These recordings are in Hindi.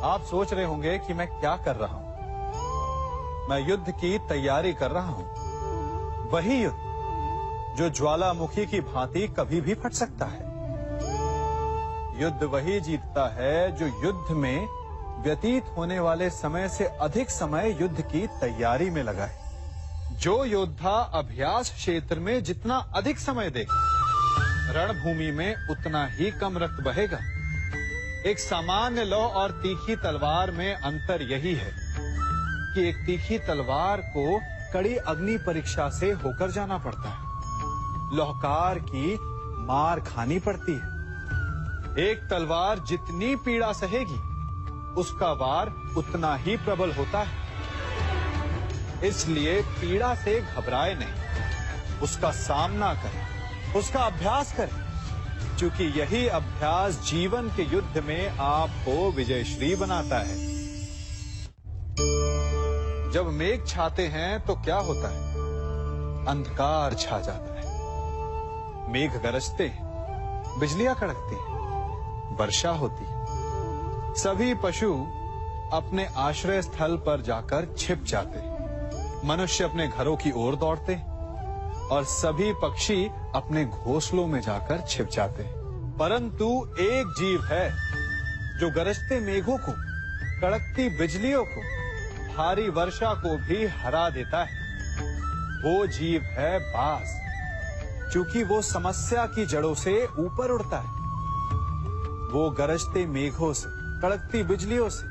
आप सोच रहे होंगे कि मैं क्या कर रहा हूं। मैं युद्ध की तैयारी कर रहा हूं। वही युद्ध जो ज्वालामुखी की भांति कभी भी फट सकता है। युद्ध वही जीतता है जो युद्ध में व्यतीत होने वाले समय से अधिक समय युद्ध की तैयारी में लगाए। जो योद्धा अभ्यास क्षेत्र में जितना अधिक समय दे, रणभूमि में उतना ही कम रक्त बहेगा। एक सामान्य लौह और तीखी तलवार में अंतर यही है कि एक तीखी तलवार को कड़ी अग्नि परीक्षा से होकर जाना पड़ता है। लौहकार की मार खानी पड़ती है। एक तलवार जितनी पीड़ा सहेगी, उसका वार उतना ही प्रबल होता है। इसलिए पीड़ा से घबराए नहीं, उसका सामना करें, उसका अभ्यास करें, क्योंकि यही अभ्यास जीवन के युद्ध में आपको विजयश्री बनाता है। जब मेघ छाते हैं तो क्या होता है? अंधकार छा जाता है। मेघ गरजते हैं, बिजलियां कड़कती हैं, वर्षा होती है। सभी पशु अपने आश्रय स्थल पर जाकर छिप जाते हैं। मनुष्य अपने घरों की ओर दौड़ते हैं और सभी पक्षी अपने घोंसलों में जाकर छिप जाते हैं। परंतु एक जीव है जो गरजते मेघों को, कड़कती बिजलियों को, भारी वर्षा को भी हरा देता है। वो जीव है बाज, क्योंकि वो समस्या की जड़ों से ऊपर उड़ता है। वो गरजते मेघों से, कड़कती बिजलियों से,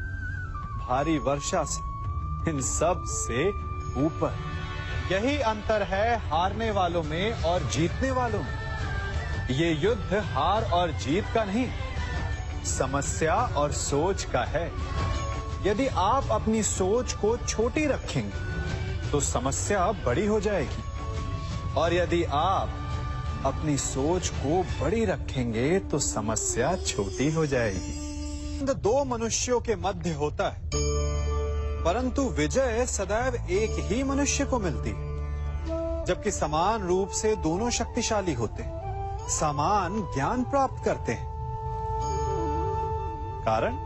भारी वर्षा से, इन सब से ऊपर। यही अंतर है हारने वालों में और जीतने वालों में। ये युद्ध हार और जीत का नहीं, समस्या और सोच का है। यदि आप अपनी सोच को छोटी रखेंगे तो समस्या बड़ी हो जाएगी, और यदि आप अपनी सोच को बड़ी रखेंगे तो समस्या छोटी हो जाएगी। दो मनुष्यों के मध्य होता है, परंतु विजय सदैव एक ही मनुष्य को मिलती है। जबकि समान रूप से दोनों शक्तिशाली होते हैं, समान ज्ञान प्राप्त करते हैं। कारण,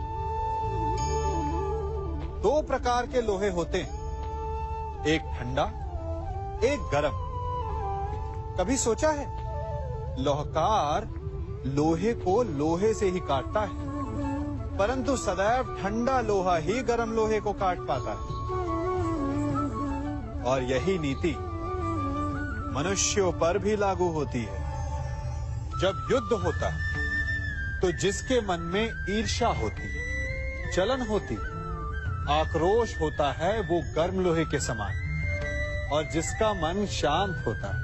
दो प्रकार के लोहे होते हैं, एक ठंडा, एक गर्म। कभी सोचा है, लोहकार लोहे को लोहे से ही काटता है, परंतु सदैव ठंडा लोहा ही गर्म लोहे को काट पाता है। और यही नीति मनुष्यों पर भी लागू होती है। जब युद्ध होता है तो जिसके मन में ईर्ष्या होती है, जलन होती है, आक्रोश होता है, वो गर्म लोहे के समान। और जिसका मन शांत होता है,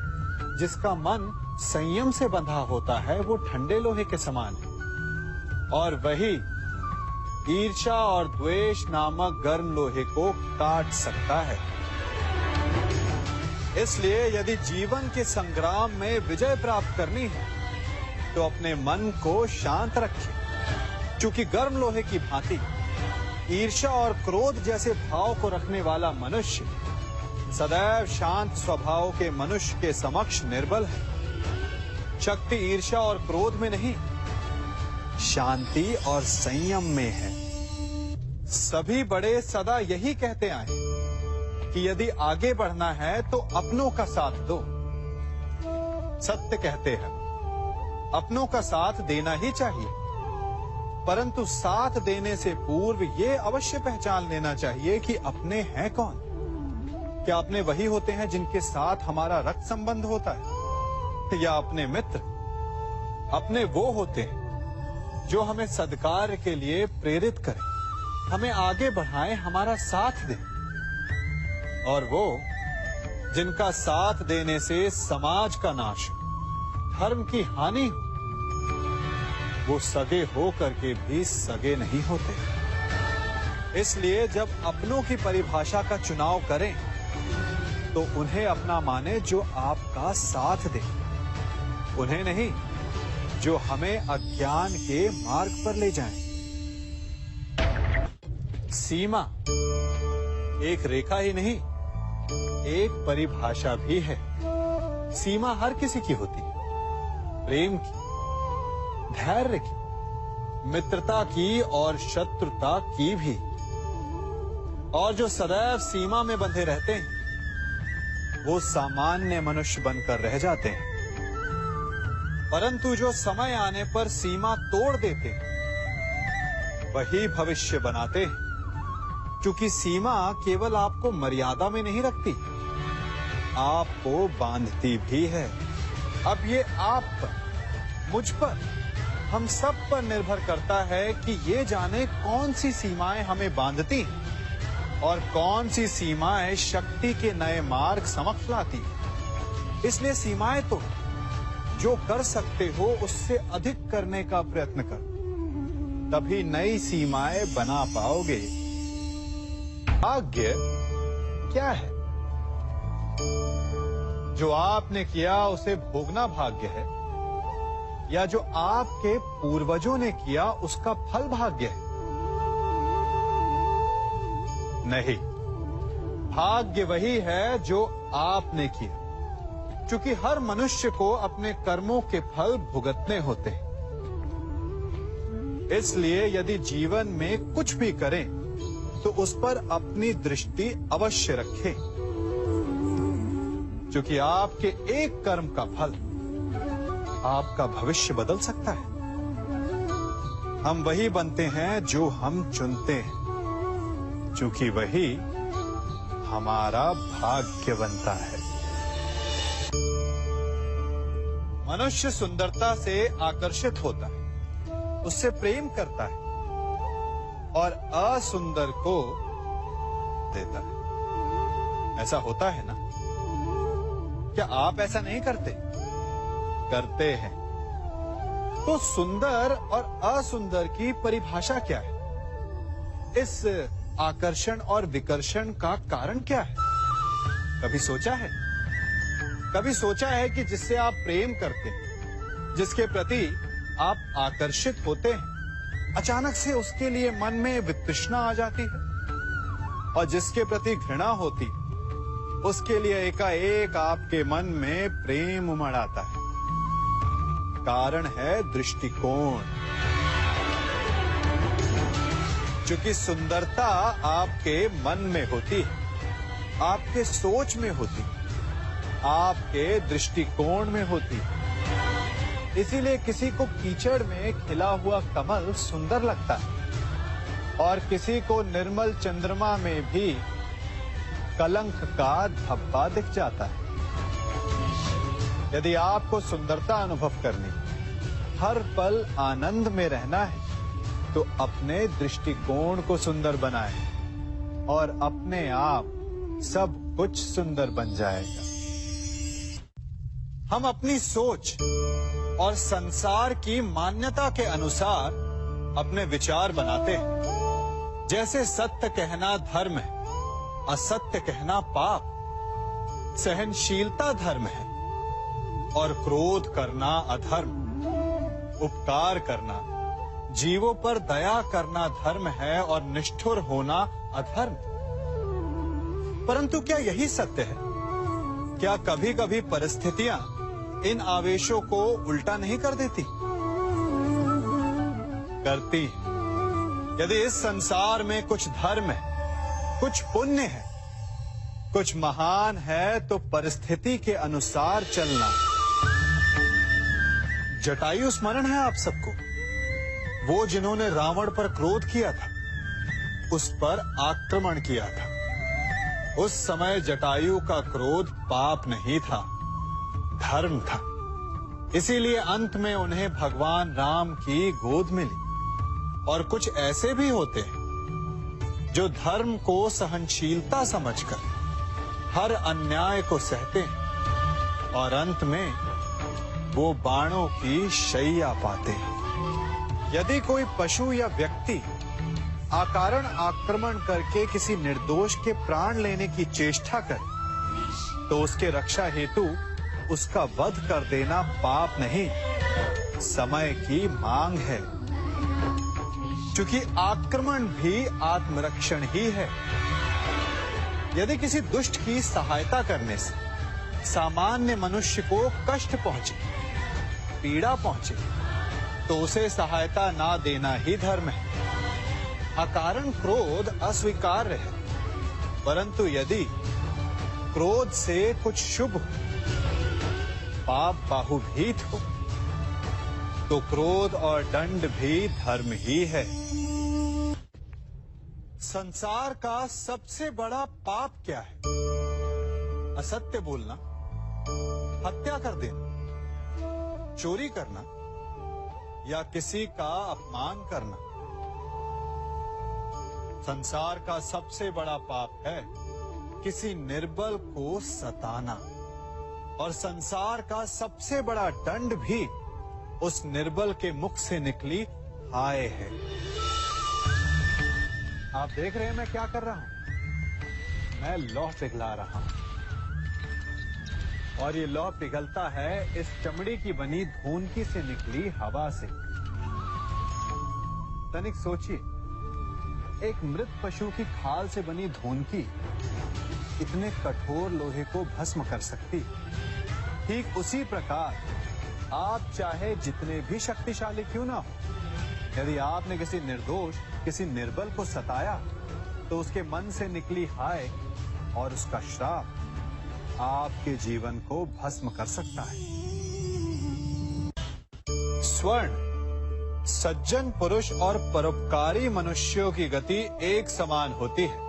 जिसका मन संयम से बंधा होता है, वो ठंडे लोहे के समान है। और वही ईर्ष्या और द्वेष नामक गर्म लोहे को काट सकता है। इसलिए यदि जीवन के संग्राम में विजय प्राप्त करनी है तो अपने मन को शांत रखें, क्योंकि गर्म लोहे की भांति ईर्ष्या और क्रोध जैसे भाव को रखने वाला मनुष्य सदैव शांत स्वभाव के मनुष्य के समक्ष निर्बल है। शक्ति ईर्ष्या और क्रोध में नहीं, शांति और संयम में है। सभी बड़े सदा यही कहते आए कि यदि आगे बढ़ना है तो अपनों का साथ दो। सत्य कहते हैं, अपनों का साथ देना ही चाहिए, परंतु साथ देने से पूर्व ये अवश्य पहचान लेना चाहिए कि अपने हैं कौन। क्या अपने वही होते हैं जिनके साथ हमारा रक्त संबंध होता है, या अपने मित्र? अपने वो होते हैं जो हमें सद्कार्य के लिए प्रेरित करें, हमें आगे बढ़ाएं, हमारा साथ दें। और वो जिनका साथ देने से समाज का नाश, धर्म की हानि हो, वो सगे हो करके भी सगे नहीं होते। इसलिए जब अपनों की परिभाषा का चुनाव करें तो उन्हें अपना माने जो आपका साथ दे, उन्हें नहीं जो हमें अज्ञान के मार्ग पर ले जाएं। सीमा एक रेखा ही नहीं, एक परिभाषा भी है। सीमा हर किसी की होती है, प्रेम की, धैर्य की, मित्रता की और शत्रुता की भी। और जो सदैव सीमा में बंधे रहते हैं वो सामान्य मनुष्य बनकर रह जाते हैं, परंतु जो समय आने पर सीमा तोड़ देते हैं वही भविष्य बनाते हैं। क्योंकि सीमा केवल आपको मर्यादा में नहीं रखती, आपको बांधती भी है। अब ये आप पर, मुझ पर, हम सब पर निर्भर करता है कि ये जाने कौन सी सीमाएं हमें बांधती हैं और कौन सी सीमाएं शक्ति के नए मार्ग समक्ष लाती हैं। इसलिए सीमाएं तो जो कर सकते हो उससे अधिक करने का प्रयत्न कर, तभी नई सीमाएं बना पाओगे। भाग्य क्या है? जो आपने किया उसे भोगना भाग्य है, या जो आपके पूर्वजों ने किया उसका फल भाग्य है? नहीं, भाग्य वही है जो आपने किया। क्योंकि हर मनुष्य को अपने कर्मों के फल भुगतने होते हैं। इसलिए यदि जीवन में कुछ भी करें तो उस पर अपनी दृष्टि अवश्य रखें, क्योंकि आपके एक कर्म का फल आपका भविष्य बदल सकता है। हम वही बनते हैं जो हम चुनते हैं, क्योंकि वही हमारा भाग्य बनता है। मनुष्य सुंदरता से आकर्षित होता है, उससे प्रेम करता है और असुंदर को देता है। ऐसा होता है ना? क्या आप ऐसा नहीं करते? करते हैं। तो सुंदर और असुंदर की परिभाषा क्या है? इस आकर्षण और विकर्षण का कारण क्या है? कभी सोचा है? कभी सोचा है कि जिससे आप प्रेम करते हैं, जिसके प्रति आप आकर्षित होते हैं, अचानक से उसके लिए मन में वितृष्णा आ जाती है, और जिसके प्रति घृणा होती उसके लिए एकाएक आपके मन में प्रेम उमड़ आता है। कारण है दृष्टिकोण। क्योंकि सुंदरता आपके मन में होती है, आपके सोच में होती है, आपके दृष्टिकोण में होती है। इसीलिए किसी को कीचड़ में खिला हुआ कमल सुंदर लगता है, और किसी को निर्मल चंद्रमा में भी कलंक का धब्बा दिख जाता है। यदि आपको सुंदरता अनुभव करनी, हर पल आनंद में रहना है, तो अपने दृष्टिकोण को सुंदर बनाएं और अपने आप सब कुछ सुंदर बन जाएगा। हम अपनी सोच और संसार की मान्यता के अनुसार अपने विचार बनाते हैं। जैसे सत्य कहना धर्म है, असत्य कहना पाप, सहनशीलता धर्म है और क्रोध करना अधर्म, उपकार करना, जीवों पर दया करना धर्म है और निष्ठुर होना अधर्म। परंतु क्या यही सत्य है? क्या कभी कभी परिस्थितियां इन आवेशों को उल्टा नहीं कर देती? करती। यदि इस संसार में कुछ धर्म है, कुछ पुण्य है, कुछ महान है, तो परिस्थिति के अनुसार चलना। जटायु स्मरण है आप सबको, वो जिन्होंने रावण पर क्रोध किया था, उस पर आक्रमण किया था। उस समय जटायु का क्रोध पाप नहीं था, धर्म था। इसीलिए अंत में उन्हें भगवान राम की गोद मिली। और कुछ ऐसे भी होते हैं जो धर्म को सहनशीलता समझकर हर अन्याय को सहते हैं और अंत में वो बाणों की शैया पाते हैं। यदि कोई पशु या व्यक्ति अकारण आक्रमण करके किसी निर्दोष के प्राण लेने की चेष्टा करे, तो उसके रक्षा हेतु उसका वध कर देना पाप नहीं, समय की मांग है। क्योंकि आक्रमण भी आत्मरक्षण ही है। यदि किसी दुष्ट की सहायता करने से सामान्य मनुष्य को कष्ट पहुंचे, पीड़ा पहुंचे, तो उसे सहायता ना देना ही धर्म है। अकारण क्रोध अस्वीकार्य है, परंतु यदि क्रोध से कुछ शुभ हो, पाप बाहुभीत हो, तो क्रोध और दंड भी धर्म ही है। संसार का सबसे बड़ा पाप क्या है? असत्य बोलना, हत्या कर देना, चोरी करना या किसी का अपमान करना। संसार का सबसे बड़ा पाप है किसी निर्बल को सताना, और संसार का सबसे बड़ा दंड भी उस निर्बल के मुख से निकली हाय है। आप देख रहे हैं मैं क्या कर रहा हूं? मैं लौह पिघला रहा हूं, और ये लौह पिघलता है इस चमड़ी की बनी धूनकी से निकली हवा से। तनिक सोचिए, एक मृत पशु की खाल से बनी धूनकी इतने कठोर लोहे को भस्म कर सकती। ठीक उसी प्रकार आप चाहे जितने भी शक्तिशाली क्यों ना हो, यदि आपने किसी निर्दोष, किसी निर्बल को सताया, तो उसके मन से निकली हाय और उसका श्राप आपके जीवन को भस्म कर सकता है। स्वर्ण, सज्जन पुरुष और परोपकारी मनुष्यों की गति एक समान होती है।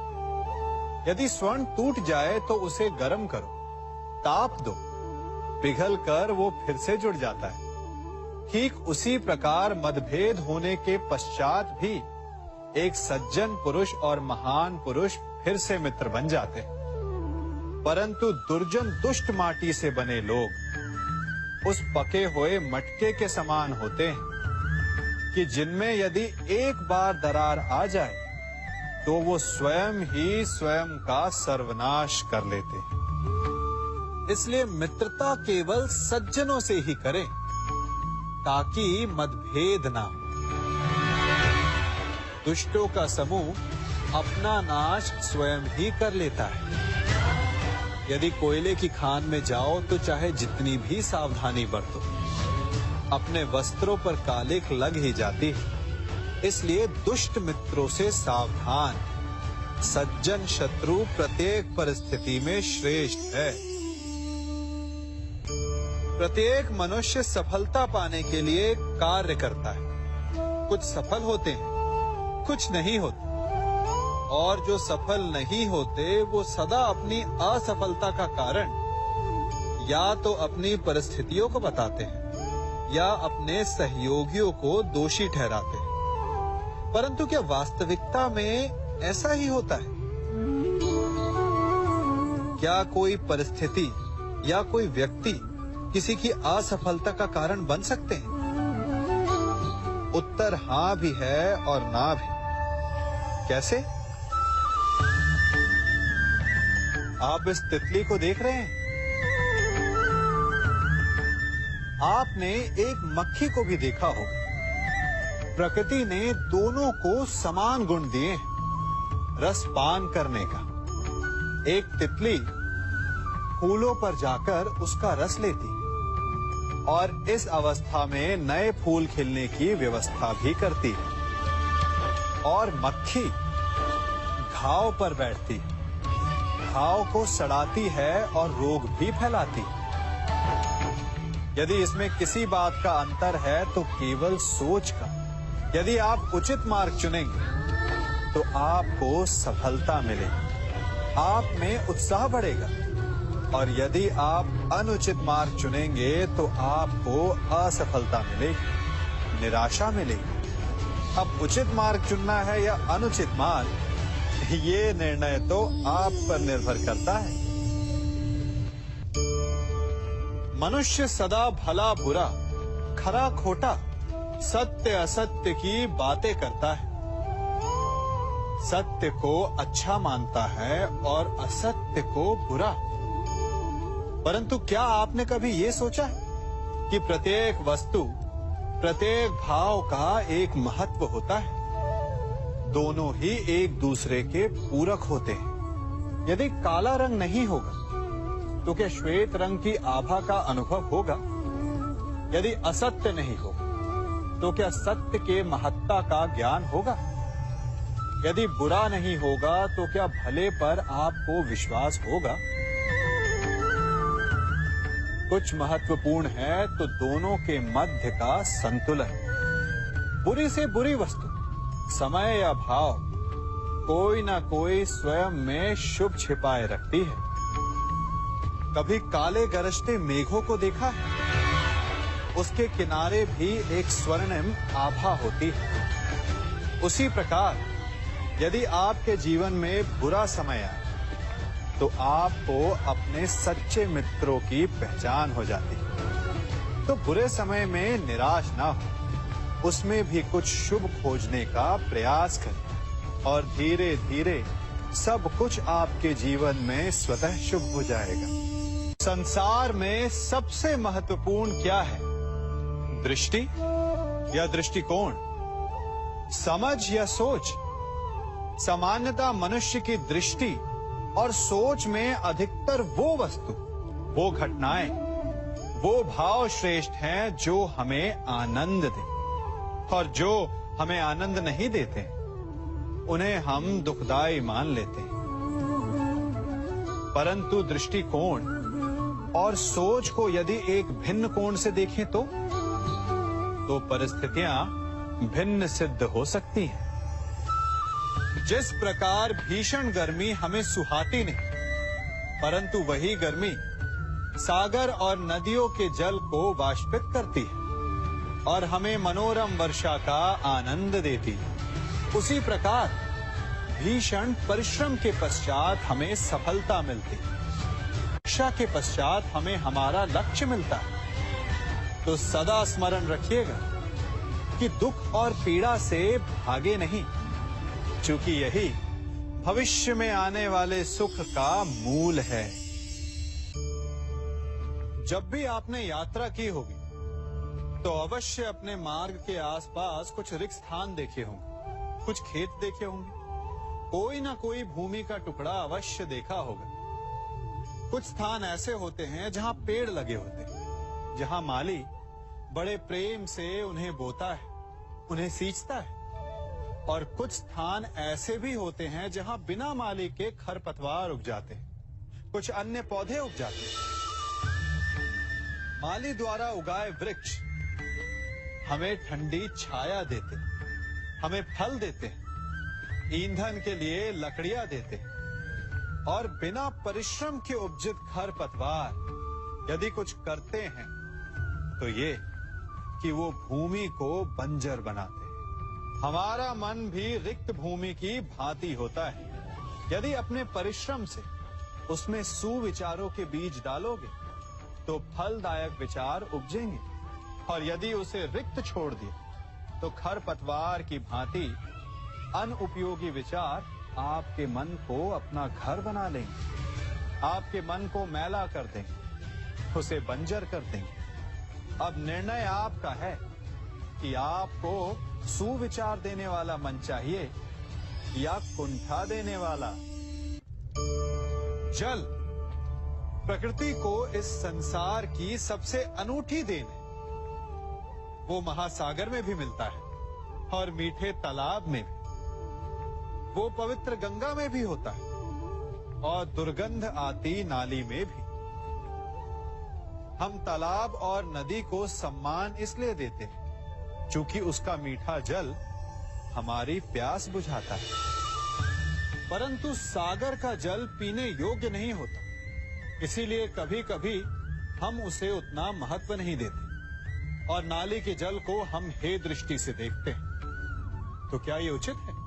यदि स्वर्ण टूट जाए तो उसे गर्म करो, ताप दो, पिघल कर वो फिर से जुड़ जाता है। ठीक उसी प्रकार मतभेद होने के पश्चात भी एक सज्जन पुरुष और महान पुरुष फिर से मित्र बन जाते हैं। परंतु दुर्जन दुष्ट माटी से बने लोग उस पके हुए मटके के समान होते हैं कि जिनमें यदि एक बार दरार आ जाए तो वो स्वयं ही स्वयं का सर्वनाश कर लेते हैं। इसलिए मित्रता केवल सज्जनों से ही करें ताकि मतभेद ना हो। दुष्टों का समूह अपना नाश स्वयं ही कर लेता है। यदि कोयले की खान में जाओ तो चाहे जितनी भी सावधानी बरतो, अपने वस्त्रों पर कालिख लग ही जाती है। इसलिए दुष्ट मित्रों से सावधान। सज्जन शत्रु प्रत्येक परिस्थिति में श्रेष्ठ है। प्रत्येक मनुष्य सफलता पाने के लिए कार्य करता है। कुछ सफल होते हैं, कुछ नहीं होते, और जो सफल नहीं होते वो सदा अपनी असफलता का कारण या तो अपनी परिस्थितियों को बताते हैं या अपने सहयोगियों को दोषी ठहराते हैं। परंतु क्या वास्तविकता में ऐसा ही होता है? क्या कोई परिस्थिति या कोई व्यक्ति किसी की असफलता का कारण बन सकते हैं? उत्तर हाँ भी है और ना भी। कैसे? आप इस तितली को देख रहे हैं? आपने एक मक्खी को भी देखा होगा। प्रकृति ने दोनों को समान गुण दिए हैं रस पान करने का। एक तितली फूलों पर जाकर उसका रस लेती और इस अवस्था में नए फूल खिलने की व्यवस्था भी करती है, और मक्खी घाव पर बैठती है, घाव को सड़ाती है और रोग भी फैलाती है। यदि इसमें किसी बात का अंतर है तो केवल सोच का। यदि आप उचित मार्ग चुनेंगे तो आपको सफलता मिलेगी, आप में उत्साह बढ़ेगा, और यदि आप अनुचित मार्ग चुनेंगे तो आपको असफलता मिलेगी, निराशा मिलेगी। अब उचित मार्ग चुनना है या अनुचित मार्ग, ये निर्णय तो आप पर निर्भर करता है। मनुष्य सदा भला बुरा, खरा खोटा, सत्य असत्य की बातें करता है। सत्य को अच्छा मानता है और असत्य को बुरा। परंतु क्या आपने कभी ये सोचा है कि प्रत्येक वस्तु, प्रत्येक भाव का एक महत्व होता है? दोनों ही एक दूसरे के पूरक होते हैं। यदि काला रंग नहीं होगा तो क्या श्वेत रंग की आभा का अनुभव होगा? यदि असत्य नहीं होगा तो क्या सत्य के महत्ता का ज्ञान होगा? यदि बुरा नहीं होगा तो क्या भले पर आपको विश्वास होगा? कुछ महत्वपूर्ण है तो दोनों के मध्य का संतुलन। बुरी से बुरी वस्तु, समय या भाव, कोई ना कोई स्वयं में शुभ छिपाए रखती है। कभी काले गरजते मेघों को देखा है? उसके किनारे भी एक स्वर्णिम आभा होती है। उसी प्रकार यदि आपके जीवन में बुरा समय आए तो आपको अपने सच्चे मित्रों की पहचान हो जाती है। तो बुरे समय में निराश ना हो, उसमें भी कुछ शुभ खोजने का प्रयास करें और धीरे धीरे सब कुछ आपके जीवन में स्वतः शुभ हो जाएगा। संसार में सबसे महत्वपूर्ण क्या है? दृष्टि या दृष्टिकोण, समझ या सोच? सामान्यतः मनुष्य की दृष्टि और सोच में अधिकतर वो वस्तु, वो घटनाएं, वो भाव श्रेष्ठ हैं जो हमें आनंद दे, और जो हमें आनंद नहीं देते उन्हें हम दुखदाई मान लेते हैं। परंतु दृष्टिकोण और सोच को यदि एक भिन्न कोण से देखें तो परिस्थितियां भिन्न सिद्ध हो सकती हैं। जिस प्रकार भीषण गर्मी हमें सुहाती नहीं, परंतु वही गर्मी सागर और नदियों के जल को वाष्पित करती है और हमें मनोरम वर्षा का आनंद देती है, उसी प्रकार भीषण परिश्रम के पश्चात हमें सफलता मिलती है। शिक्षा के पश्चात हमें हमारा लक्ष्य मिलता है। तो सदा स्मरण रखिएगा कि दुख और पीड़ा से भागे नहीं, क्योंकि यही भविष्य में आने वाले सुख का मूल है। जब भी आपने यात्रा की होगी तो अवश्य अपने मार्ग के आसपास कुछ रिक्त स्थान देखे होंगे, कुछ खेत देखे होंगे, कोई ना कोई भूमि का टुकड़ा अवश्य देखा होगा। कुछ स्थान ऐसे होते हैं जहां पेड़ लगे होते हैं, जहां माली बड़े प्रेम से उन्हें बोता है, उन्हें सींचता है। और कुछ स्थान ऐसे भी होते हैं जहां बिना माली के खरपतवार उग जाते हैं, कुछ अन्य पौधे उग जाते हैं। माली द्वारा उगाए वृक्ष हमें ठंडी छाया देते हैं, हमें फल देते हैं, ईंधन के लिए लकड़ियां देते हैं। और बिना परिश्रम के उपजित खरपतवार यदि कुछ करते हैं तो ये कि वो भूमि को बंजर बनाते हैं। हमारा मन भी रिक्त भूमि की भांति होता है। यदि अपने परिश्रम से उसमें सुविचारों के बीज डालोगे तो फलदायक विचार उपजेंगे, और यदि उसे रिक्त छोड़ दिया तो खरपतवार की भांति अनुपयोगी विचार आपके मन को अपना घर बना लेंगे, आपके मन को मैला कर देंगे, उसे बंजर कर देंगे। अब निर्णय आपका है कि आपको सुविचार देने वाला मन चाहिए या कुंठा देने वाला। जल प्रकृति को इस संसार की सबसे अनूठी देन है। वो महासागर में भी मिलता है और मीठे तालाब में भी, वो पवित्र गंगा में भी होता है और दुर्गंध आती नाली में भी। हम तालाब और नदी को सम्मान इसलिए देते हैं क्योंकि उसका मीठा जल हमारी प्यास बुझाता है। परंतु सागर का जल पीने योग्य नहीं होता, इसीलिए कभी कभी हम उसे उतना महत्व नहीं देते और नाली के जल को हम हे दृष्टि से देखते हैं। तो क्या ये उचित है?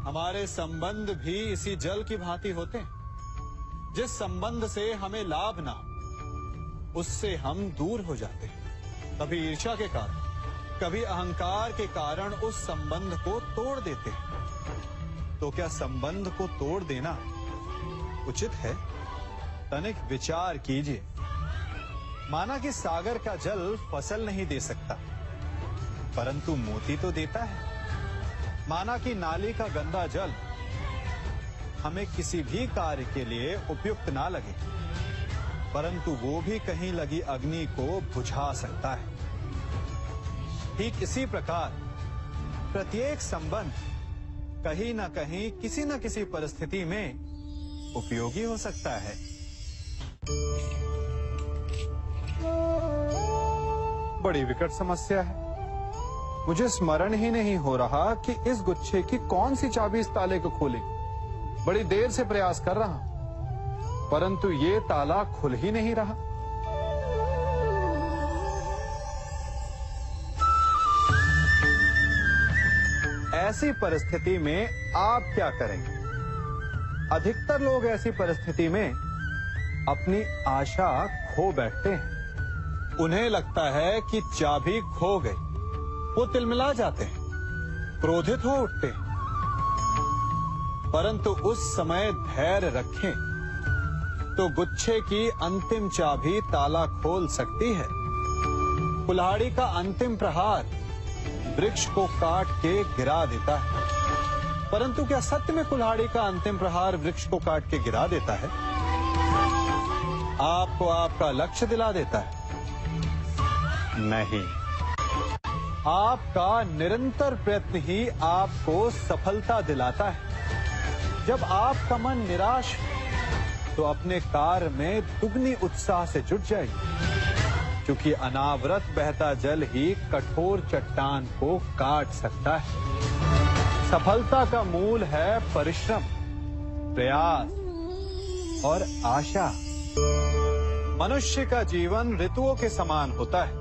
हमारे संबंध भी इसी जल की भांति होते हैं। जिस संबंध से हमें लाभ ना हो उससे हम दूर हो जाते हैं। कभी ईर्ष्या के कारण, कभी अहंकार के कारण उस संबंध को तोड़ देते हैं। तो क्या संबंध को तोड़ देना उचित है? तनिक विचार कीजिए। माना कि सागर का जल फसल नहीं दे सकता, परंतु मोती तो देता है। माना कि नाली का गंदा जल हमें किसी भी कार्य के लिए उपयुक्त ना लगे, परंतु वो भी कहीं लगी अग्नि को बुझा सकता है। ठीक इसी प्रकार प्रत्येक संबंध कहीं ना कहीं किसी न किसी परिस्थिति में उपयोगी हो सकता है। बड़ी विकट समस्या है। मुझे स्मरण ही नहीं हो रहा कि इस गुच्छे की कौन सी चाबी इस ताले को खोले। बड़ी देर से प्रयास कर रहा हूं, परंतु ये ताला खुल ही नहीं रहा। ऐसी परिस्थिति में आप क्या करेंगे? अधिकतर लोग ऐसी परिस्थिति में अपनी आशा खो बैठते हैं। उन्हें लगता है कि चाबी खो गई। वो तिलमिला जाते हैं, क्रोधित हो उठते हैं। परंतु उस समय धैर्य रखें तो गुच्छे की अंतिम चाबी ताला खोल सकती है। कुल्हाड़ी का अंतिम प्रहार वृक्ष को काट के गिरा देता है, परंतु क्या सत्य में कुल्हाड़ी का अंतिम प्रहार वृक्ष को काट के गिरा देता है? आपको आपका लक्ष्य दिला देता है? नहीं। आपका निरंतर प्रयत्न ही आपको सफलता दिलाता है। जब आपका मन निराश हो तो अपने कार्य में दुगनी उत्साह से जुट जाइए, क्योंकि अनावरत बहता जल ही कठोर चट्टान को काट सकता है। सफलता का मूल है परिश्रम, प्रयास और आशा। मनुष्य का जीवन ऋतुओं के समान होता है।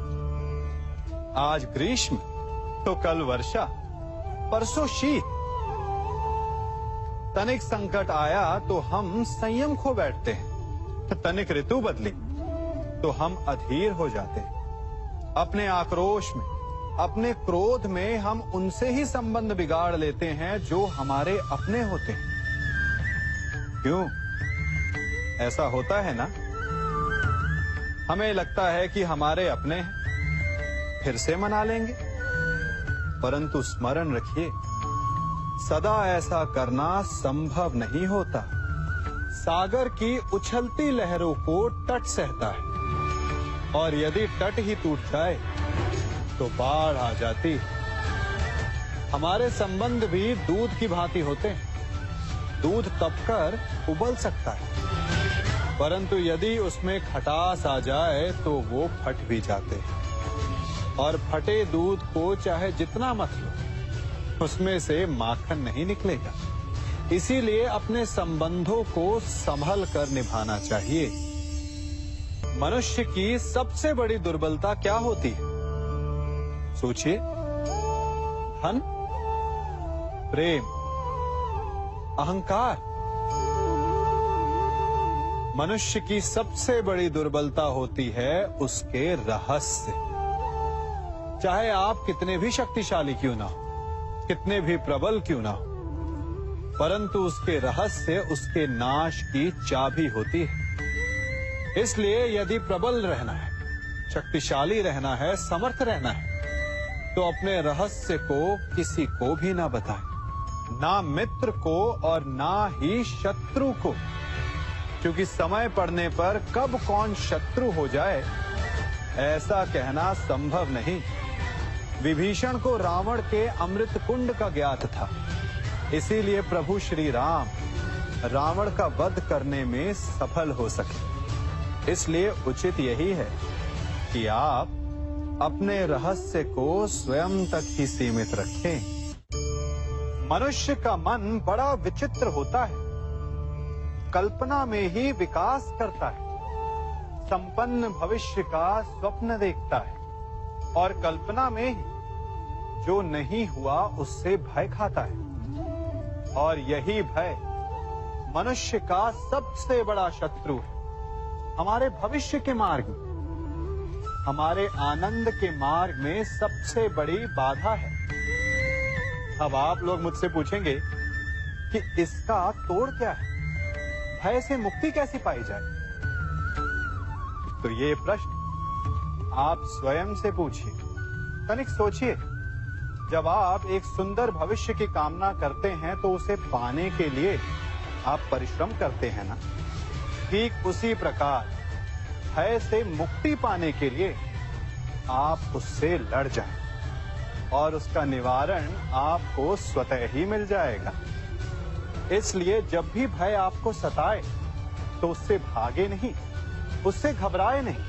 आज ग्रीष्म तो कल वर्षा, परसों शीत। तनिक संकट आया तो हम संयम खो बैठते हैं, तनिक ऋतु बदली तो हम अधीर हो जाते हैं। अपने आक्रोश में, अपने क्रोध में हम उनसे ही संबंध बिगाड़ लेते हैं जो हमारे अपने होते हैं। क्यों ऐसा होता है ना? हमें लगता है कि हमारे अपने हैं, फिर से मना लेंगे, परंतु स्मरण रखिए, सदा ऐसा करना संभव नहीं होता। सागर की उछलती लहरों को तट सहता है, और यदि तट ही टूट जाए तो बाढ़ आ जाती। हमारे संबंध भी दूध की भांति होते हैं। दूध तपकर उबल सकता है, परंतु यदि उसमें खटास आ जाए तो वो फट भी जाते हैं। और फटे दूध को चाहे जितना मत लो, उसमें से माखन नहीं निकलेगा। इसीलिए अपने संबंधों को संभल कर निभाना चाहिए। मनुष्य की सबसे बड़ी दुर्बलता क्या होती है? सोचिए। धन, प्रेम, अहंकार। मनुष्य की सबसे बड़ी दुर्बलता होती है उसके रहस्य। चाहे आप कितने भी शक्तिशाली क्यों ना हो, कितने भी प्रबल क्यों ना हो, परंतु उसके रहस्य उसके नाश की चाबी होती है। इसलिए यदि प्रबल रहना है, शक्तिशाली रहना है, समर्थ रहना है, तो अपने रहस्य को किसी को भी ना बताएं, ना मित्र को और ना ही शत्रु को, क्योंकि समय पड़ने पर कब कौन शत्रु हो जाए ऐसा कहना संभव नहीं। विभीषण को रावण के अमृत कुंड का ज्ञात था, इसीलिए प्रभु श्री राम रावण का वध करने में सफल हो सके। इसलिए उचित यही है कि आप अपने रहस्य को स्वयं तक ही सीमित रखें। मनुष्य का मन बड़ा विचित्र होता है, कल्पना में ही विकास करता है, संपन्न भविष्य का स्वप्न देखता है और कल्पना में ही जो नहीं हुआ उससे भय खाता है। और यही भय मनुष्य का सबसे बड़ा शत्रु है। हमारे भविष्य के मार्ग में, हमारे आनंद के मार्ग में सबसे बड़ी बाधा है। अब आप लोग मुझसे पूछेंगे कि इसका तोड़ क्या है, भय से मुक्ति कैसे पाई जाए? तो ये प्रश्न आप स्वयं से पूछिए। तनिक सोचिए, जब आप एक सुंदर भविष्य की कामना करते हैं तो उसे पाने के लिए आप परिश्रम करते हैं ना? ठीक उसी प्रकार भय से मुक्ति पाने के लिए आप उससे लड़ जाएं। और उसका निवारण आपको स्वतः ही मिल जाएगा। इसलिए जब भी भय आपको सताए तो उससे भागे नहीं, उससे घबराए नहीं,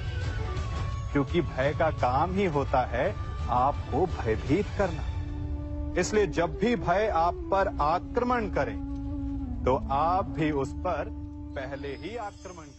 क्योंकि भय का काम ही होता है आपको भयभीत करना। इसलिए जब भी भय आप पर आक्रमण करे तो आप भी उस पर पहले ही आक्रमण करें।